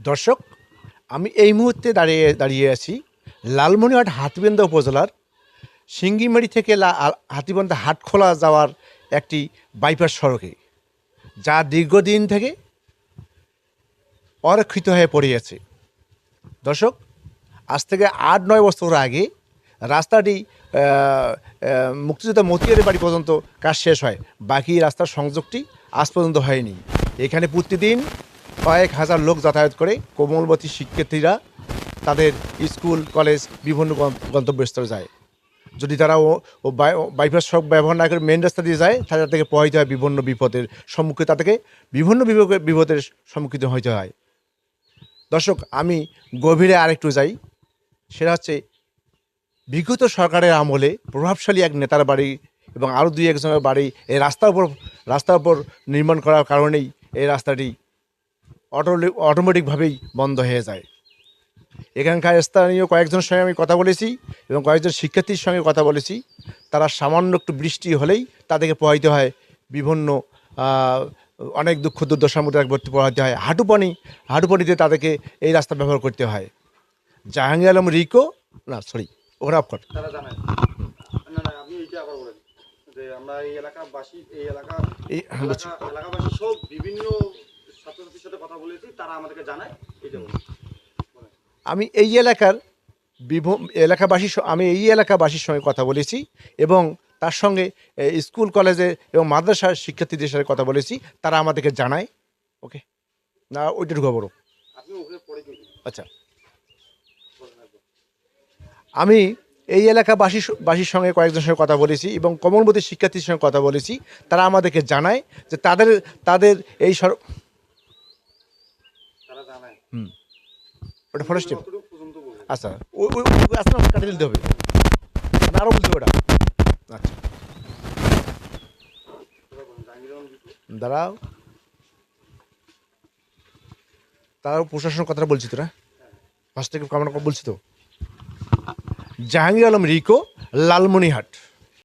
দর্শক, আমি এই মুহূর্তে দাঁড়িয়ে আছি লালমনিরহাট হাতীবান্ধা উপজেলার সিঙ্গিমারি থেকে হাতীবান্ধা হাটখোলা যাওয়ার একটি বাইপাস সড়কে, যা দীর্ঘদিন থেকে অরক্ষিত হয়ে পড়ে আছে। দর্শক, আজ থেকে ৮-৯ বছর আগে রাস্তাটি মুক্তিযোদ্ধা মতিয়ারের বাড়ি পর্যন্ত কাজ শেষ হয়, বাকি রাস্তার সংযোগটি আজ পর্যন্ত হয়নি। এখানে প্রতিদিন কয়েক হাজার লোক যাতায়াত করে। কোমলমতি শিক্ষার্থীরা তাদের স্কুল কলেজ বিভিন্ন গন্তব্যস্থলে যায়। যদি তারা বাইপাস সড়ক ব্যবহার না করে মেন রাস্তা দিয়ে যায়, তাদের থেকে প্রভাবিত হয় বিভিন্ন বিপদের সম্মুখীন, তাদেরকে বিভিন্ন বিপদের সম্মুখীন হইতে হয়। দর্শক, আমি গভীরে আরেকটু যাই। সেটা হচ্ছে বিগত সরকারের আমলে প্রভাবশালী এক নেতার বাড়ি এবং আরও ২-১ জনের বাড়ি এই রাস্তার উপর নির্মাণ করার কারণেই এই রাস্তাটি অটোমেটিকভাবেই বন্ধ হয়ে যায়। এখানকার স্থানীয় কয়েকজনের সঙ্গে আমি কথা বলেছি এবং কয়েকজন শিক্ষার্থীর সঙ্গে কথা বলেছি। তারা সামান্য একটু বৃষ্টি হলেই তাদেরকে প্রভাবিত হয় বিভিন্ন অনেক দুঃখ দুর্দশার মধ্যে প্রভাবিত হয়। হাঁটুপানিতে তাদেরকে এই রাস্তা ব্যবহার করতে হয়। জাহাঙ্গীর আলম রিকো ওখানে অফ কর। তারা জানায় না, আপনি এইটা আবার বলেন যে আমরা এই এলাকাবাসী সব বিভিন্ন ছাত্রছাত্রীর সাথে কথা বলেছি, তারা আমাদেরকে জানায় এইটা বলেন। আমি এই এলাকাবাসীর সঙ্গে কথা বলেছি এবং তার সঙ্গে স্কুল কলেজে এবং মাদ্রাসার শিক্ষার্থীদের সাথে কথা বলেছি। তারা আমাদেরকে জানায়। ওকে, না ওইটা ঢুকাবো। আচ্ছা, আমি এই এলাকাবাসীর সঙ্গে কয়েকজনের সঙ্গে কথা বলেছি এবং কোমলমতি শিক্ষার্থীর সঙ্গে কথা বলেছি। তারা আমাদেরকে জানায় যে তাদের এই ওটা ফরেস্ট। আচ্ছা, ওই আস্তে কাটিয়ে দিতে হবে, আরও বলতে ওটা। আচ্ছা, দাঁড়াও, তারাও প্রশাসনের কথাটা বলছি। তোরা ফার্স্ট থেকে কামনা বলছি তো। জাহাঙ্গীর আলম রিকো, লালমনিরহাট।